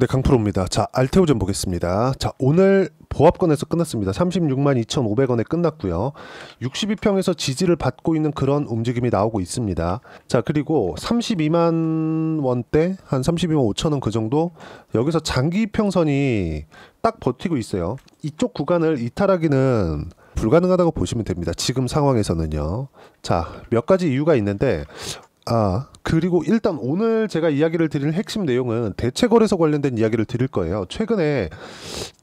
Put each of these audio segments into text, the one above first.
네, 강프로입니다. 자, 알테오젠 보겠습니다. 자, 오늘 보합권에서 끝났습니다. 36만 2,500원에 끝났고요. 62평에서 지지를 받고 있는 그런 움직임이 나오고 있습니다. 자, 그리고 32만 원대, 한 32만 5천 원 그 정도, 여기서 장기 평선이 딱 버티고 있어요. 이쪽 구간을 이탈하기는 불가능하다고 보시면 됩니다. 지금 상황에서는요. 자, 몇 가지 이유가 있는데, 그리고 일단 오늘 제가 이야기를 드릴 핵심 내용은 대체거래소 관련된 이야기를 드릴 거예요. 최근에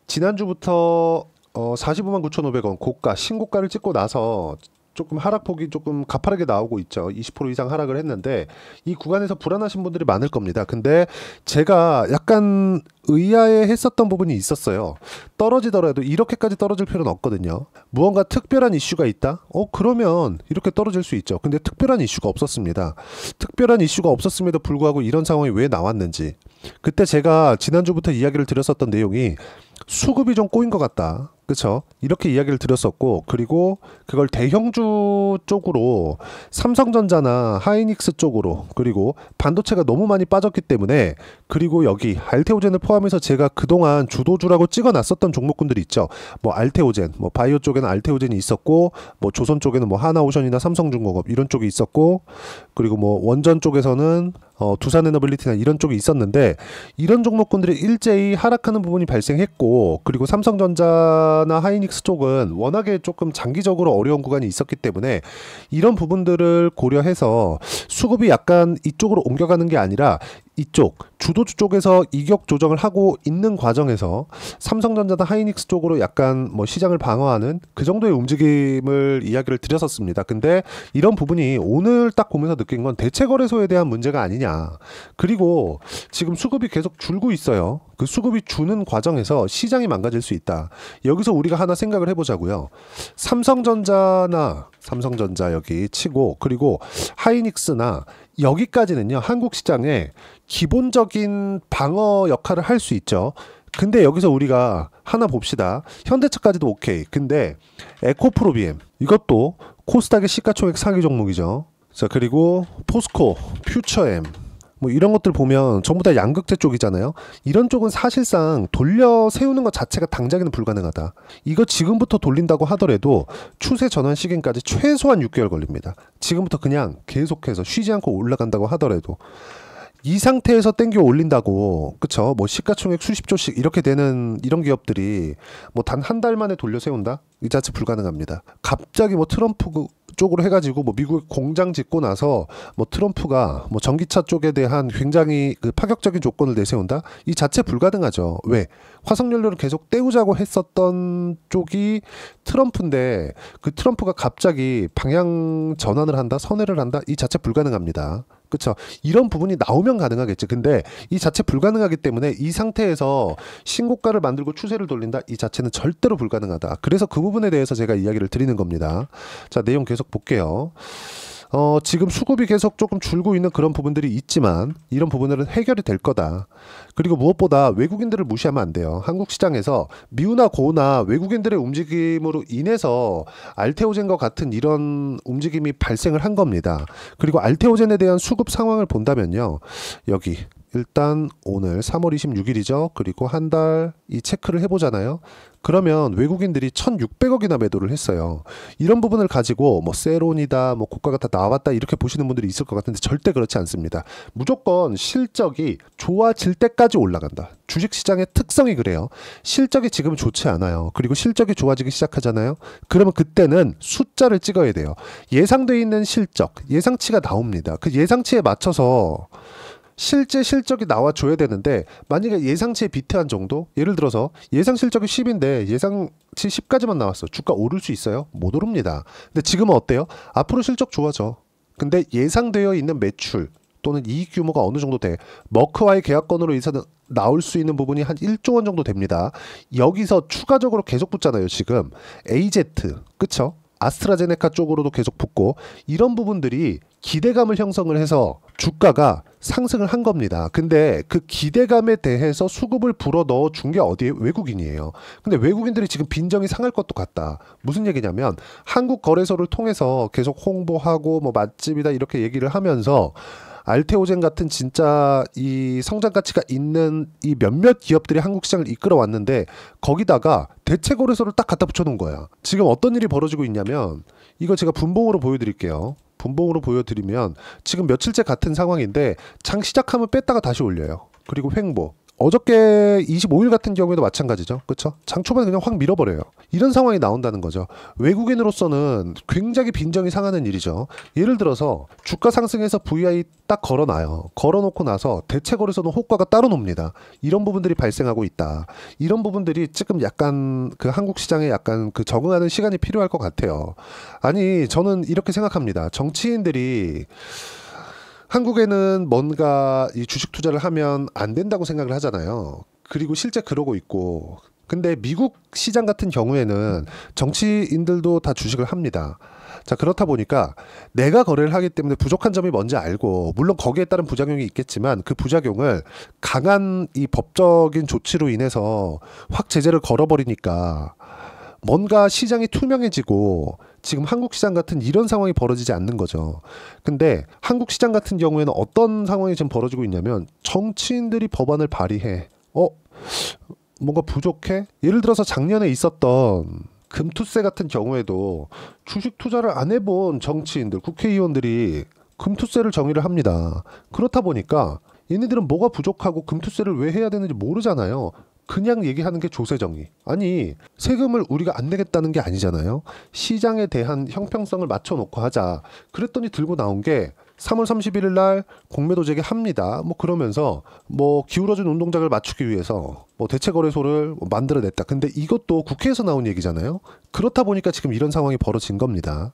지난주부터 45만 9,500원 고가 신고가를 찍고 나서 조금 하락폭이 조금 가파르게 나오고 있죠. 20% 이상 하락을 했는데 이 구간에서 불안하신 분들이 많을 겁니다. 근데 제가 약간 의아해 했었던 부분이 있었어요. 떨어지더라도 이렇게까지 떨어질 필요는 없거든요. 무언가 특별한 이슈가 있다? 그러면 이렇게 떨어질 수 있죠. 근데 특별한 이슈가 없었습니다. 특별한 이슈가 없었음에도 불구하고 이런 상황이 왜 나왔는지, 그때 제가 지난주부터 이야기를 드렸었던 내용이 수급이 좀 꼬인 것 같다. 그쵸? 이렇게 이야기를 드렸었고, 그리고 그걸 대형주 쪽으로 삼성전자나 하이닉스 쪽으로, 그리고 반도체가 너무 많이 빠졌기 때문에, 그리고 여기 알테오젠을 포함해서 제가 그동안 주도주라고 찍어놨었던 종목군들이 있죠. 뭐 알테오젠, 뭐 바이오 쪽에는 알테오젠이 있었고, 뭐 조선 쪽에는 뭐 하나오션이나 삼성중공업 이런 쪽이 있었고, 그리고 뭐 원전 쪽에서는 두산에너빌리티나 이런 쪽이 있었는데, 이런 종목군들이 일제히 하락하는 부분이 발생했고, 그리고 삼성전자나 하이닉스 쪽은 워낙에 조금 장기적으로 어려운 구간이 있었기 때문에 이런 부분들을 고려해서 수급이 약간 이쪽으로 옮겨가는 게 아니라 이쪽 주도주 쪽에서 이격 조정을 하고 있는 과정에서 삼성전자나 하이닉스 쪽으로 약간 뭐 시장을 방어하는 그 정도의 움직임을 이야기를 드렸었습니다. 근데 이런 부분이 오늘 딱 보면서 느낀 건 대체거래소에 대한 문제가 아니냐. 그리고 지금 수급이 계속 줄고 있어요. 그 수급이 주는 과정에서 시장이 망가질 수 있다. 여기서 우리가 하나 생각을 해보자고요. 삼성전자 여기 치고, 그리고 하이닉스나 여기까지는요, 한국 시장에 기본적인 방어 역할을 할 수 있죠. 근데 여기서 우리가 하나 봅시다. 현대차까지도 오케이. 근데 에코프로비엠, 이것도 코스닥의 시가총액 상위 종목이죠. 자, 그리고 포스코, 퓨처엠, 뭐 이런 것들 보면 전부 다 양극재 쪽이잖아요. 이런 쪽은 사실상 돌려 세우는 것 자체가 당장에는 불가능하다. 이거 지금부터 돌린다고 하더라도 추세 전환 시기까지 최소한 6개월 걸립니다. 지금부터 그냥 계속해서 쉬지 않고 올라간다고 하더라도 이 상태에서 땡겨 올린다고, 그쵸? 뭐 시가총액 수십 조씩 이렇게 되는 이런 기업들이 뭐 단 한 달 만에 돌려 세운다? 이 자체 불가능합니다. 갑자기 뭐 트럼프 쪽으로 해가지고 뭐 미국에 공장 짓고 나서 뭐 트럼프가 뭐 전기차 쪽에 대한 굉장히 그 파격적인 조건을 내세운다? 이 자체 불가능하죠. 왜? 화석연료를 계속 떼우자고 했었던 쪽이 트럼프인데 그 트럼프가 갑자기 방향 전환을 한다? 선회를 한다? 이 자체 불가능합니다. 그쵸? 이런 부분이 나오면 가능하겠지. 근데 이 자체 불가능하기 때문에 이 상태에서 신고가를 만들고 추세를 돌린다? 이 자체는 절대로 불가능하다. 그래서 그 부분에 대해서 제가 이야기를 드리는 겁니다. 자, 내용 계속 볼게요. 지금 수급이 계속 조금 줄고 있는 그런 부분들이 있지만 이런 부분들은 해결이 될 거다. 그리고 무엇보다 외국인들을 무시하면 안 돼요. 한국 시장에서 미우나 고우나 외국인들의 움직임으로 인해서 알테오젠과 같은 이런 움직임이 발생을 한 겁니다. 그리고 알테오젠에 대한 수급 상황을 본다면요, 여기 일단 오늘 3월 26일이죠. 그리고 한 달 이 체크를 해보잖아요. 그러면 외국인들이 1,600억이나 매도를 했어요. 이런 부분을 가지고 뭐 세론이다, 뭐 고가가 다 나왔다 이렇게 보시는 분들이 있을 것 같은데 절대 그렇지 않습니다. 무조건 실적이 좋아질 때까지 올라간다. 주식시장의 특성이 그래요. 실적이 지금 좋지 않아요. 그리고 실적이 좋아지기 시작하잖아요. 그러면 그때는 숫자를 찍어야 돼요. 예상돼 있는 실적, 예상치가 나옵니다. 그 예상치에 맞춰서 실제 실적이 나와줘야 되는데, 만약에 예상치에 비트한 정도? 예를 들어서 예상 실적이 10인데 예상치 10까지만 나왔어. 주가 오를 수 있어요? 못 오릅니다. 근데 지금은 어때요? 앞으로 실적 좋아져. 근데 예상되어 있는 매출 또는 이익 규모가 어느 정도 돼. 머크와의 계약건으로 인해서 나올 수 있는 부분이 한 1조 원 정도 됩니다. 여기서 추가적으로 계속 붙잖아요. 지금 AZ, 그쵸? 아스트라제네카 쪽으로도 계속 붙고, 이런 부분들이 기대감을 형성을 해서 주가가 상승을 한 겁니다. 근데 그 기대감에 대해서 수급을 불어 넣어 준 게 어디에? 외국인이에요. 근데 외국인들이 지금 빈정이 상할 것도 같다. 무슨 얘기냐면 한국 거래소를 통해서 계속 홍보하고 뭐 맛집이다 이렇게 얘기를 하면서 알테오젠 같은 진짜 이 성장 가치가 있는 이 몇몇 기업들이 한국 시장을 이끌어 왔는데 거기다가 대체 거래소를 딱 갖다 붙여 놓은 거야. 지금 어떤 일이 벌어지고 있냐면 이거 제가 분봉으로 보여드릴게요. 분봉으로 보여드리면 지금 며칠째 같은 상황인데 장 시작하면 뺐다가 다시 올려요. 그리고 횡보. 어저께 25일 같은 경우에도 마찬가지죠. 그렇죠? 장 초반에 그냥 확 밀어버려요. 이런 상황이 나온다는 거죠. 외국인으로서는 굉장히 빈정이 상하는 일이죠. 예를 들어서 주가 상승해서 VI 딱 걸어놔요. 걸어놓고 나서 대체 거래소는 호가가 따로 놉니다. 이런 부분들이 발생하고 있다. 이런 부분들이 지금 약간 그 한국 시장에 약간 그 적응하는 시간이 필요할 것 같아요. 아니 저는 이렇게 생각합니다. 정치인들이 한국에는 뭔가 이 주식 투자를 하면 안 된다고 생각을 하잖아요. 그리고 실제 그러고 있고. 근데 미국 시장 같은 경우에는 정치인들도 다 주식을 합니다. 자, 그렇다 보니까 내가 거래를 하기 때문에 부족한 점이 뭔지 알고, 물론 거기에 따른 부작용이 있겠지만 그 부작용을 강한 이 법적인 조치로 인해서 확 제재를 걸어버리니까 뭔가 시장이 투명해지고 지금 한국 시장 같은 이런 상황이 벌어지지 않는 거죠. 근데 한국 시장 같은 경우에는 어떤 상황이 지금 벌어지고 있냐면 정치인들이 법안을 발의해. 뭔가 부족해? 예를 들어서 작년에 있었던 금투세 같은 경우에도 주식 투자를 안 해본 정치인들, 국회의원들이 금투세를 정의를 합니다. 그렇다 보니까 얘네들은 뭐가 부족하고 금투세를 왜 해야 되는지 모르잖아요. 그냥 얘기하는 게 조세정의. 아니 세금을 우리가 안 내겠다는 게 아니잖아요. 시장에 대한 형평성을 맞춰놓고 하자. 그랬더니 들고 나온 게 3월 31일 날 공매도 재개합니다. 뭐 그러면서 뭐 기울어진 운동장을 맞추기 위해서 뭐 대체거래소를 만들어냈다. 근데 이것도 국회에서 나온 얘기잖아요. 그렇다 보니까 지금 이런 상황이 벌어진 겁니다.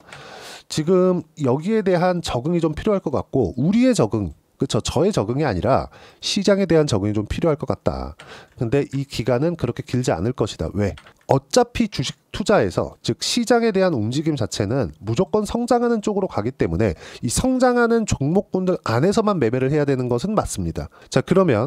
지금 여기에 대한 적응이 좀 필요할 것 같고 우리의 적응, 그렇죠. 저의 적응이 아니라 시장에 대한 적응이 좀 필요할 것 같다. 근데 이 기간은 그렇게 길지 않을 것이다. 왜? 어차피 주식 투자에서 즉 시장에 대한 움직임 자체는 무조건 성장하는 쪽으로 가기 때문에 이 성장하는 종목군들 안에서만 매매를 해야 되는 것은 맞습니다. 자, 그러면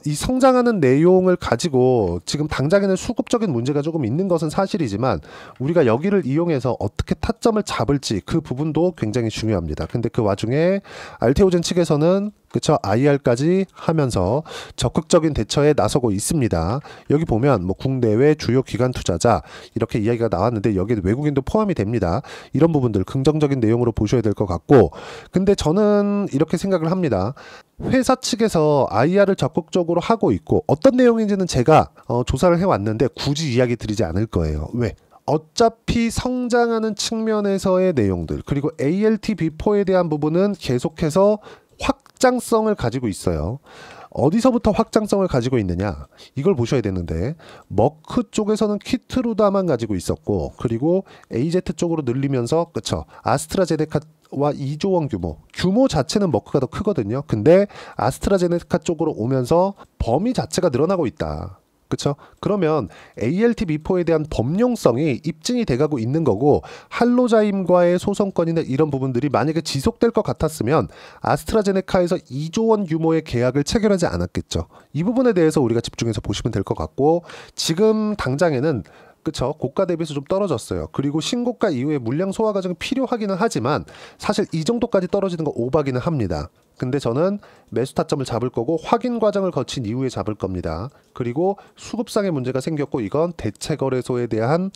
이 성장하는 내용을 가지고 지금 당장에는 수급적인 문제가 조금 있는 것은 사실이지만 우리가 여기를 이용해서 어떻게 타점을 잡을지 그 부분도 굉장히 중요합니다. 근데 그 와중에 알테오젠 측에서는 그쵸, IR까지 하면서 적극적인 대처에 나서고 있습니다. 여기 보면 뭐 국내외 주요 기관 투자자 이렇게 이야기가 나왔는데 여기에 외국인도 포함이 됩니다. 이런 부분들 긍정적인 내용으로 보셔야 될 것 같고, 근데 저는 이렇게 생각을 합니다. 회사 측에서 IR을 적극적으로 하고 있고 어떤 내용인지는 제가 조사를 해왔는데 굳이 이야기 드리지 않을 거예요. 왜? 어차피 성장하는 측면에서의 내용들 그리고 ALT-B4에 대한 부분은 계속해서 확장성을 가지고 있어요. 어디서부터 확장성을 가지고 있느냐 이걸 보셔야 되는데 머크 쪽에서는 키트루다만 가지고 있었고 그리고 AZ 쪽으로 늘리면서 그쵸 아스트라제네카와 2조 원 규모 자체는 머크가 더 크거든요. 근데 아스트라제네카 쪽으로 오면서 범위 자체가 늘어나고 있다. 그쵸? 그러면 ALT-B4에 대한 범용성이 입증이 돼가고 있는 거고 할로자임과의 소송권이나 이런 부분들이 만약에 지속될 것 같았으면 아스트라제네카에서 2조 원 규모의 계약을 체결하지 않았겠죠. 이 부분에 대해서 우리가 집중해서 보시면 될 것 같고 지금 당장에는 그쵸, 고가 대비해서 좀 떨어졌어요. 그리고 신고가 이후에 물량 소화 과정이 필요하기는 하지만 사실 이 정도까지 떨어지는 거 오바기는 합니다. 근데 저는 매수 타점을 잡을 거고 확인 과정을 거친 이후에 잡을 겁니다. 그리고 수급상의 문제가 생겼고 이건 대체거래소에 대한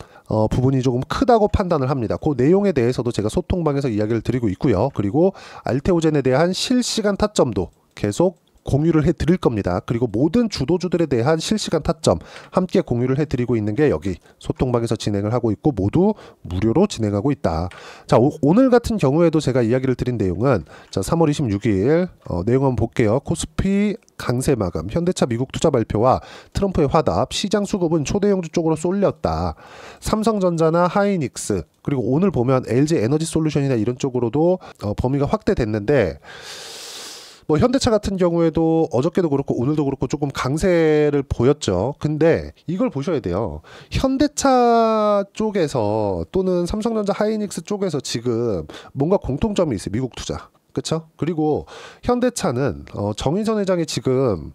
부분이 조금 크다고 판단을 합니다. 그 내용에 대해서도 제가 소통방에서 이야기를 드리고 있고요. 그리고 알테오젠에 대한 실시간 타점도 계속 공유를 해드릴 겁니다. 그리고 모든 주도주들에 대한 실시간 타점 함께 공유를 해드리고 있는 게 여기 소통방에서 진행을 하고 있고 모두 무료로 진행하고 있다. 자, 오늘 같은 경우에도 제가 이야기를 드린 내용은 자 3월 26일 내용 한번 볼게요. 코스피 강세 마감, 현대차 미국 투자 발표와 트럼프의 화답, 시장 수급은 초대형주 쪽으로 쏠렸다. 삼성전자나 하이닉스 그리고 오늘 보면 LG 에너지 솔루션이나 이런 쪽으로도 범위가 확대됐는데 뭐 현대차 같은 경우에도 어저께도 그렇고 오늘도 그렇고 조금 강세를 보였죠. 근데 이걸 보셔야 돼요. 현대차 쪽에서 또는 삼성전자 하이닉스 쪽에서 지금 뭔가 공통점이 있어요. 미국 투자. 그렇죠? 그리고 현대차는 정의선 회장이 지금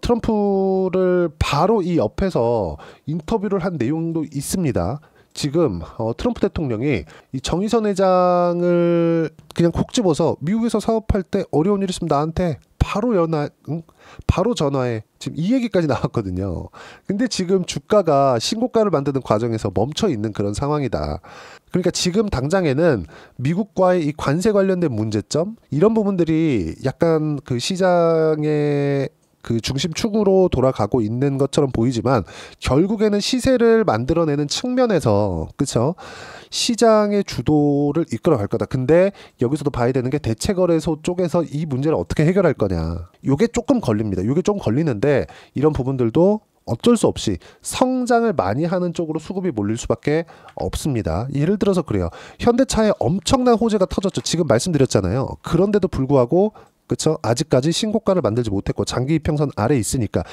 트럼프를 바로 이 옆에서 인터뷰를 한 내용도 있습니다. 지금 트럼프 대통령이 이 정의선 회장을 그냥 콕 집어서 미국에서 사업할 때 어려운 일 있으면 나한테 바로 전화해. 지금 이 얘기까지 나왔거든요. 근데 지금 주가가 신고가를 만드는 과정에서 멈춰 있는 그런 상황이다. 그러니까 지금 당장에는 미국과의 이 관세 관련된 문제점 이런 부분들이 약간 그 시장의 그 중심축으로 돌아가고 있는 것처럼 보이지만 결국에는 시세를 만들어내는 측면에서 그쵸? 시장의 주도를 이끌어갈 거다. 근데 여기서도 봐야 되는 게 대체거래소 쪽에서 이 문제를 어떻게 해결할 거냐. 요게 조금 걸립니다. 요게 좀 걸리는데 이런 부분들도 어쩔 수 없이 성장을 많이 하는 쪽으로 수급이 몰릴 수밖에 없습니다. 예를 들어서 그래요. 현대차에 엄청난 호재가 터졌죠. 지금 말씀드렸잖아요. 그런데도 불구하고 그쵸? 아직까지 신고가를 만들지 못했고 장기 이평선 아래에 있으니까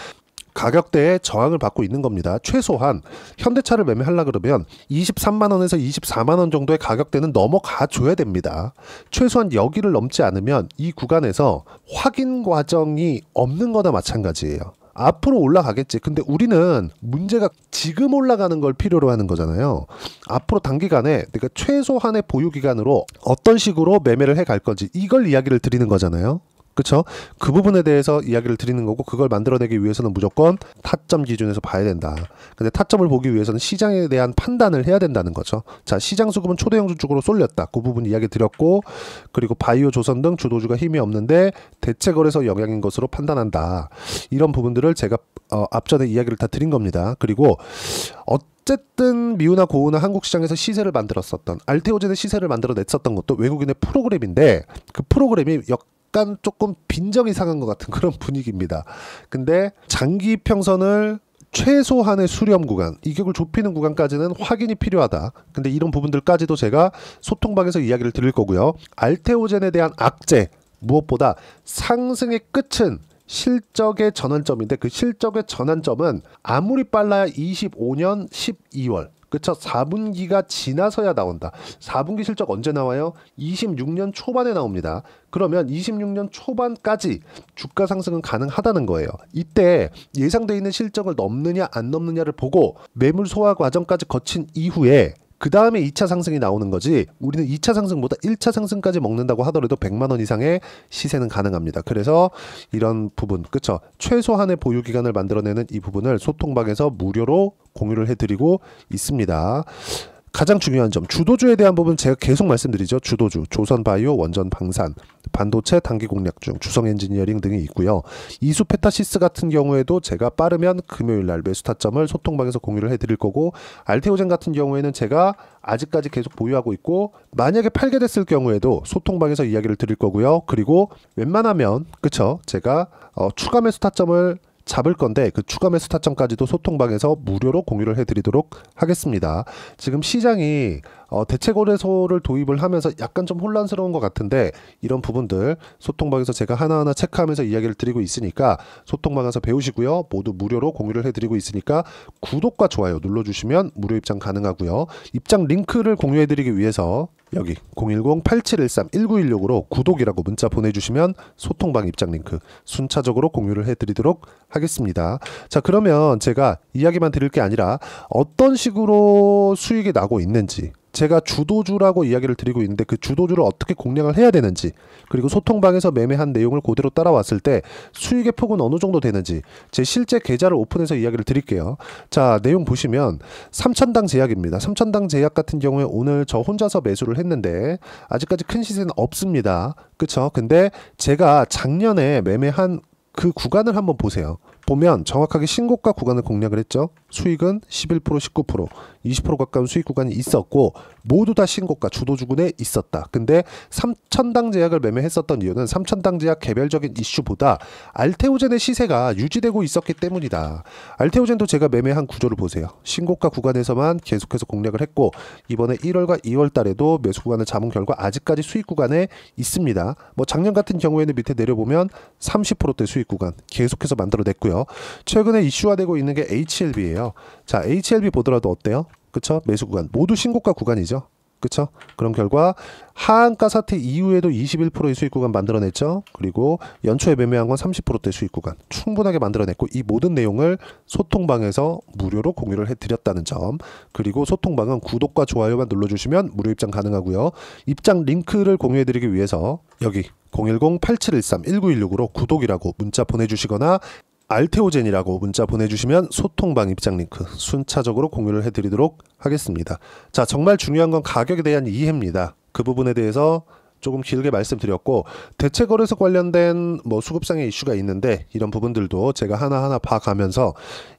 가격대에 저항을 받고 있는 겁니다. 최소한 현대차를 매매하려고 그러면 23만원에서 24만원 정도의 가격대는 넘어가 줘야 됩니다. 최소한 여기를 넘지 않으면 이 구간에서 확인 과정이 없는 거나 마찬가지예요. 앞으로 올라가겠지. 근데 우리는 문제가 지금 올라가는 걸 필요로 하는 거잖아요. 앞으로 단기간에 내가 최소한의 보유 기간으로 어떤 식으로 매매를 해 갈 건지 이걸 이야기를 드리는 거잖아요. 그쵸? 그 부분에 대해서 이야기를 드리는 거고 그걸 만들어내기 위해서는 무조건 타점 기준에서 봐야 된다. 근데 타점을 보기 위해서는 시장에 대한 판단을 해야 된다는 거죠. 자, 시장 수급은 초대형주 쪽으로 쏠렸다. 그 부분 이야기 드렸고 그리고 바이오 조선 등 주도주가 힘이 없는데 대체거래소 영향인 것으로 판단한다. 이런 부분들을 제가 앞전에 이야기를 다 드린 겁니다. 그리고 어쨌든 미우나 고우나 한국 시장에서 시세를 만들었었던 알테오젠의 시세를 만들어냈었던 것도 외국인의 프로그램인데 그 프로그램이 약간 조금 빈정이 상한 것 같은 그런 분위기입니다. 근데 장기 평선을 최소한의 수렴 구간, 이격을 좁히는 구간까지는 확인이 필요하다. 근데 이런 부분들까지도 제가 소통방에서 이야기를 드릴 거고요. 알테오젠에 대한 악재, 무엇보다 상승의 끝은 실적의 전환점인데 그 실적의 전환점은 아무리 빨라야 25년 12월 그쵸? 4분기가 지나서야 나온다. 4분기 실적 언제 나와요? 26년 초반에 나옵니다. 그러면 26년 초반까지 주가 상승은 가능하다는 거예요. 이때 예상되어 있는 실적을 넘느냐 안 넘느냐를 보고 매물 소화 과정까지 거친 이후에 그 다음에 2차 상승이 나오는 거지 우리는 2차 상승보다 1차 상승까지 먹는다고 하더라도 100만원 이상의 시세는 가능합니다. 그래서 이런 부분 그쵸? 최소한의 보유기간을 만들어내는 이 부분을 소통방에서 무료로 공유를 해드리고 있습니다. 가장 중요한 점 주도주에 대한 부분 제가 계속 말씀드리죠. 주도주 조선바이오, 원전방산, 반도체 단기 공략 중 주성엔지니어링 등이 있고요. 이수페타시스 같은 경우에도 제가 빠르면 금요일날 매수 타점을 소통방에서 공유를 해드릴 거고 알테오젠 같은 경우에는 제가 아직까지 계속 보유하고 있고 만약에 팔게 됐을 경우에도 소통방에서 이야기를 드릴 거고요. 그리고 웬만하면 그쵸? 제가 추가 매수 타점을 잡을 건데 그 추가 매수 타점까지도 소통방에서 무료로 공유를 해드리도록 하겠습니다. 지금 시장이 대체거래소를 도입을 하면서 약간 좀 혼란스러운 것 같은데 이런 부분들 소통방에서 제가 하나하나 체크하면서 이야기를 드리고 있으니까 소통방에서 배우시고요. 모두 무료로 공유를 해드리고 있으니까 구독과 좋아요 눌러주시면 무료 입장 가능하고요. 입장 링크를 공유해드리기 위해서 여기 010-8713-1916으로 구독이라고 문자 보내주시면 소통방 입장 링크 순차적으로 공유를 해드리도록 하겠습니다. 자, 그러면 제가 이야기만 드릴 게 아니라 어떤 식으로 수익이 나고 있는지 제가 주도주라고 이야기를 드리고 있는데 그 주도주를 어떻게 공략을 해야 되는지 그리고 소통방에서 매매한 내용을 그대로 따라왔을 때 수익의 폭은 어느 정도 되는지 제 실제 계좌를 오픈해서 이야기를 드릴게요. 자, 내용 보시면 3천당 제약입니다. 3천당 제약 같은 경우에 오늘 저 혼자서 매수를 했는데 아직까지 큰 시세는 없습니다. 그쵸? 근데 제가 작년에 매매한 그 구간을 한번 보세요. 보면 정확하게 신고가 구간을 공략을 했죠. 수익은 11%, 19%, 20% 가까운 수익 구간이 있었고 모두 다 신고가 주도주군에 있었다. 근데 3천당 제약을 매매했었던 이유는 3천당 제약 개별적인 이슈보다 알테오젠의 시세가 유지되고 있었기 때문이다. 알테오젠도 제가 매매한 구조를 보세요. 신고가 구간에서만 계속해서 공략을 했고 이번에 1월과 2월 달에도 매수 구간을 잡은 결과 아직까지 수익 구간에 있습니다. 뭐 작년 같은 경우에는 밑에 내려보면 30%대 수익 구간 계속해서 만들어냈고요. 최근에 이슈화되고 있는 게 HLB예요. 자, HLB 보더라도 어때요? 그쵸? 매수 구간 모두 신고가 구간이죠. 그쵸? 그런 결과 하한가 사태 이후에도 21%의 수익 구간 만들어냈죠. 그리고 연초에 매매한 건 30%대 수익 구간 충분하게 만들어냈고, 이 모든 내용을 소통방에서 무료로 공유를 해드렸다는 점, 그리고 소통방은 구독과 좋아요만 눌러주시면 무료 입장 가능하고요. 입장 링크를 공유해드리기 위해서 여기 010-8713-1916으로 구독이라고 문자 보내주시거나 알테오젠이라고 문자 보내주시면 소통방 입장 링크 순차적으로 공유를 해드리도록 하겠습니다. 자, 정말 중요한 건 가격에 대한 이해입니다. 그 부분에 대해서 조금 길게 말씀드렸고, 대체거래소 관련된 뭐 수급상의 이슈가 있는데 이런 부분들도 제가 하나하나 봐가면서,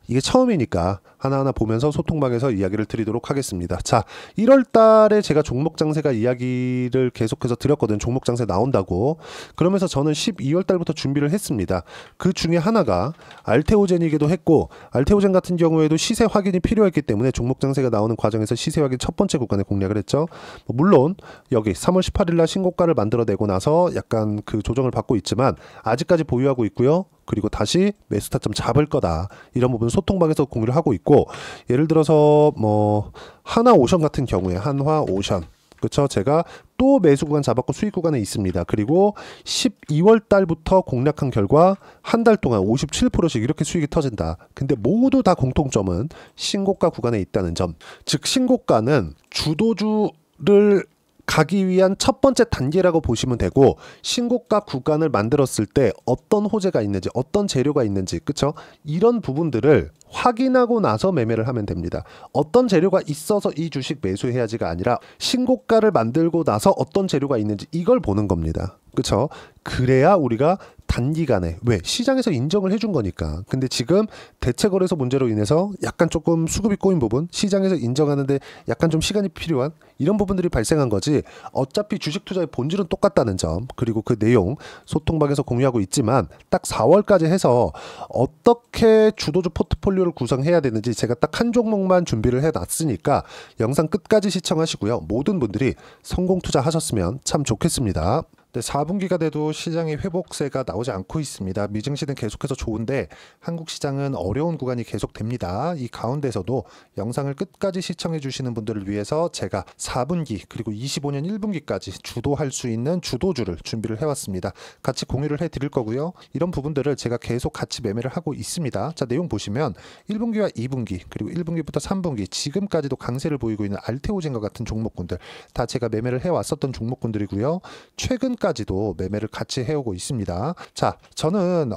이게 처음이니까 하나하나 보면서 소통방에서 이야기를 드리도록 하겠습니다. 자, 1월 달에 제가 종목 장세가 이야기를 계속해서 드렸거든. 종목 장세 나온다고. 그러면서 저는 12월 달부터 준비를 했습니다. 그 중에 하나가 알테오젠이기도 했고, 알테오젠 같은 경우에도 시세 확인이 필요했기 때문에 종목 장세가 나오는 과정에서 시세 확인 첫 번째 구간에 공략을 했죠. 물론 여기 3월 18일 날 신고가를 만들어내고 나서 약간 그 조정을 받고 있지만 아직까지 보유하고 있고요. 그리고 다시 매수 타점 잡을 거다, 이런 부분 소통방에서 공유를 하고 있고, 예를 들어서 뭐 하나오션 같은 경우에 한화오션, 그쵸? 제가 또 매수 구간 잡았고 수익 구간에 있습니다. 그리고 12월 달부터 공략한 결과 한 달 동안 57%씩 이렇게 수익이 터진다. 근데 모두 다 공통점은 신고가 구간에 있다는 점. 즉 신고가는 주도주를 가기 위한 첫 번째 단계라고 보시면 되고, 신고가 구간을 만들었을 때 어떤 호재가 있는지, 어떤 재료가 있는지, 그쵸? 이런 부분들을 확인하고 나서 매매를 하면 됩니다. 어떤 재료가 있어서 이 주식 매수해야지가 아니라 신고가를 만들고 나서 어떤 재료가 있는지 이걸 보는 겁니다. 그쵸? 그래야 우리가 단기간에, 왜? 시장에서 인정을 해준 거니까. 근데 지금 대체거래소 문제로 인해서 약간 조금 수급이 꼬인 부분, 시장에서 인정하는데 약간 좀 시간이 필요한 이런 부분들이 발생한 거지, 어차피 주식 투자의 본질은 똑같다는 점, 그리고 그 내용 소통방에서 공유하고 있지만 딱 4월까지 해서 어떻게 주도주 포트폴리오를 구성해야 되는지 제가 딱 한 종목만 준비를 해놨으니까 영상 끝까지 시청하시고요. 모든 분들이 성공 투자하셨으면 참 좋겠습니다. 네, 4분기가 돼도 시장의 회복세가 나오지 않고 있습니다. 미증시는 계속해서 좋은데 한국 시장은 어려운 구간이 계속됩니다. 이 가운데서도 영상을 끝까지 시청해 주시는 분들을 위해서 제가 4분기 그리고 25년 1분기까지 주도할 수 있는 주도주를 준비를 해왔습니다. 같이 공유를 해드릴 거고요. 이런 부분들을 제가 계속 같이 매매를 하고 있습니다. 자, 내용 보시면 1분기와 2분기 그리고 1분기부터 3분기 지금까지도 강세를 보이고 있는 알테오젠과 같은 종목군들 다 제가 매매를 해왔었던 종목군들이고요. 최근까지도 매매를 같이 해오고 있습니다. 자, 저는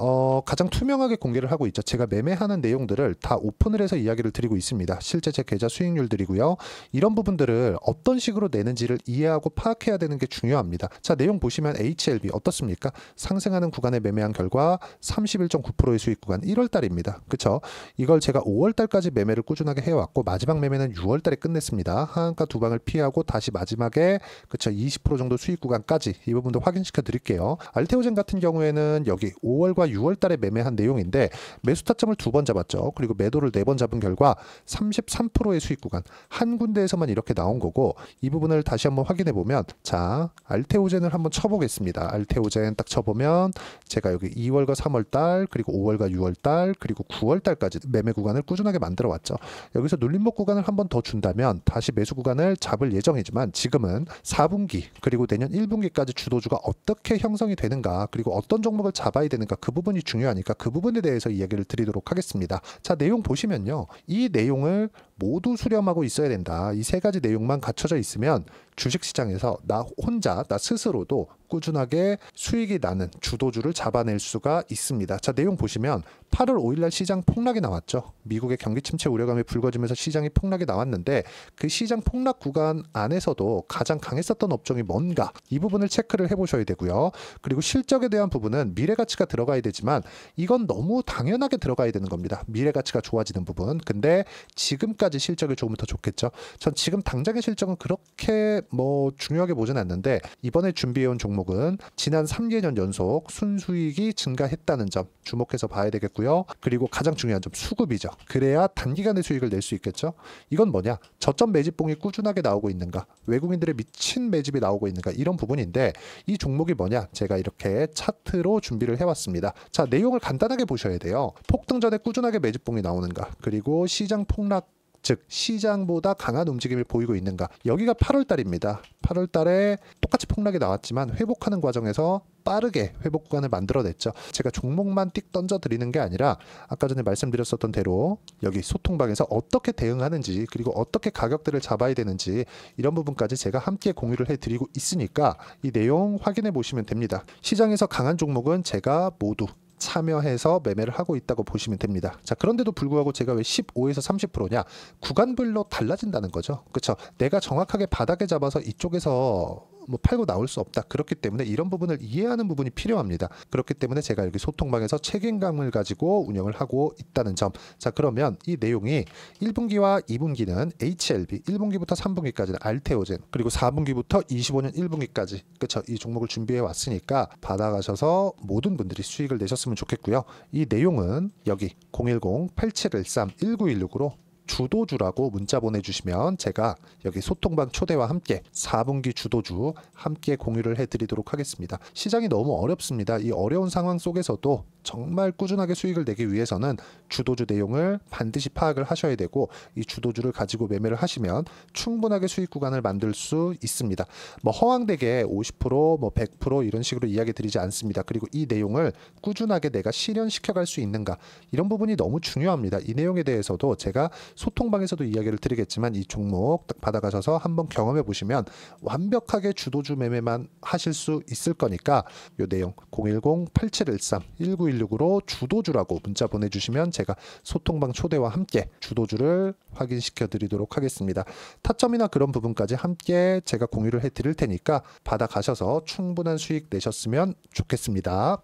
가장 투명하게 공개를 하고 있죠. 제가 매매하는 내용들을 다 오픈을 해서 이야기를 드리고 있습니다. 실제 제 계좌 수익률들이고요. 이런 부분들을 어떤 식으로 내는지를 이해하고 파악해야 되는 게 중요합니다. 자, 내용 보시면 HLB 어떻습니까? 상승하는 구간에 매매한 결과 31.9%의 수익 구간 1월 달입니다. 그쵸? 이걸 제가 5월 달까지 매매를 꾸준하게 해왔고 마지막 매매는 6월 달에 끝냈습니다. 하한가 두 방을 피하고 다시 마지막에 그쵸 20% 정도 수익 구간까지 이 부분도 확인시켜 드릴게요. 알테오젠 같은 경우에는 여기 5월과 6월 달에 매매한 내용인데 매수 타점을 2번 잡았죠. 그리고 매도를 4번 잡은 결과 33%의 수익 구간 한 군데에서만 이렇게 나온 거고, 이 부분을 다시 한번 확인해 보면, 자, 알테오젠을 한번 쳐보겠습니다. 알테오젠 딱 쳐보면 제가 여기 2월과 3월 달 그리고 5월과 6월 달 그리고 9월 달까지 매매 구간을 꾸준하게 만들어 왔죠. 여기서 눌림목 구간을 한번 더 준다면 다시 매수 구간을 잡을 예정이지만, 지금은 4분기 그리고 내년 1분기까지 주도주가 어떻게 형성이 되는가, 그리고 어떤 종목을 잡아야 되는가, 그 부분이 중요하니까 그 부분에 대해서 이야기를 드리도록 하겠습니다. 자, 내용 보시면요. 이 내용을 모두 수렴하고 있어야 된다. 이 세 가지 내용만 갖춰져 있으면 주식시장에서 나 혼자, 나 스스로도 꾸준하게 수익이 나는 주도주를 잡아낼 수가 있습니다. 자, 내용 보시면 8월 5일날 시장 폭락이 나왔죠. 미국의 경기 침체 우려감이 불거지면서 시장이 폭락이 나왔는데, 그 시장 폭락 구간 안에서도 가장 강했었던 업종이 뭔가, 이 부분을 체크를 해보셔야 되고요. 그리고 실적에 대한 부분은 미래가치가 들어가야 되지만 이건 너무 당연하게 들어가야 되는 겁니다. 미래가치가 좋아지는 부분. 근데 지금까지 실적이 조금 더 좋겠죠. 전 지금 당장의 실적은 그렇게 뭐 중요하게 보진 않는데, 이번에 준비해온 종목은 지난 3개년 연속 순수익이 증가했다는 점 주목해서 봐야 되겠고요. 그리고 가장 중요한 점, 수급이죠. 그래야 단기간에 수익을 낼 수 있겠죠. 이건 뭐냐? 저점 매집봉이 꾸준하게 나오고 있는가, 외국인들의 미친 매집이 나오고 있는가, 이런 부분인데, 이 종목이 뭐냐? 제가 이렇게 차트로 준비를 해왔습니다. 자, 내용을 간단하게 보셔야 돼요. 폭등 전에 꾸준하게 매집봉이 나오는가, 그리고 시장 폭락 즉 시장보다 강한 움직임을 보이고 있는가. 여기가 8월 달입니다. 8월 달에 똑같이 폭락이 나왔지만 회복하는 과정에서 빠르게 회복 구간을 만들어냈죠. 제가 종목만 띡 던져드리는 게 아니라 아까 전에 말씀드렸었던 대로 여기 소통방에서 어떻게 대응하는지, 그리고 어떻게 가격대를 잡아야 되는지, 이런 부분까지 제가 함께 공유를 해드리고 있으니까 이 내용 확인해 보시면 됩니다. 시장에서 강한 종목은 제가 모두 참여해서 매매를 하고 있다고 보시면 됩니다. 자, 그런데도 불구하고 제가 왜 15에서 30%냐? 구간별로 달라진다는 거죠. 그렇죠? 내가 정확하게 바닥에 잡아서 이쪽에서 뭐 팔고 나올 수 없다. 그렇기 때문에 이런 부분을 이해하는 부분이 필요합니다. 그렇기 때문에 제가 여기 소통방에서 책임감을 가지고 운영을 하고 있다는 점. 자, 그러면 이 내용이 1분기와 2분기는 HLB, 1분기부터 3분기까지는 알테오젠, 그리고 4분기부터 25년 1분기까지, 그렇죠? 이 종목을 준비해 왔으니까 받아가셔서 모든 분들이 수익을 내셨으면 좋겠고요. 이 내용은 여기 010-8713-1916으로 주도주라고 문자 보내주시면 제가 여기 소통방 초대와 함께 4분기 주도주 함께 공유를 해드리도록 하겠습니다. 시장이 너무 어렵습니다. 이 어려운 상황 속에서도 정말 꾸준하게 수익을 내기 위해서는 주도주 내용을 반드시 파악을 하셔야 되고, 이 주도주를 가지고 매매를 하시면 충분하게 수익 구간을 만들 수 있습니다. 뭐 허황되게 50%, 뭐 100% 이런 식으로 이야기 드리지 않습니다. 그리고 이 내용을 꾸준하게 내가 실현시켜 갈 수 있는가, 이런 부분이 너무 중요합니다. 이 내용에 대해서도 제가 소통방에서도 이야기를 드리겠지만 이 종목 딱 받아가셔서 한번 경험해 보시면 완벽하게 주도주 매매만 하실 수 있을 거니까 이 내용 010-8713-1916으로 주도주라고 문자 보내주시면 제가 소통방 초대와 함께 주도주를 확인시켜 드리도록 하겠습니다. 타점이나 그런 부분까지 함께 제가 공유를 해 드릴 테니까 받아가셔서 충분한 수익 내셨으면 좋겠습니다.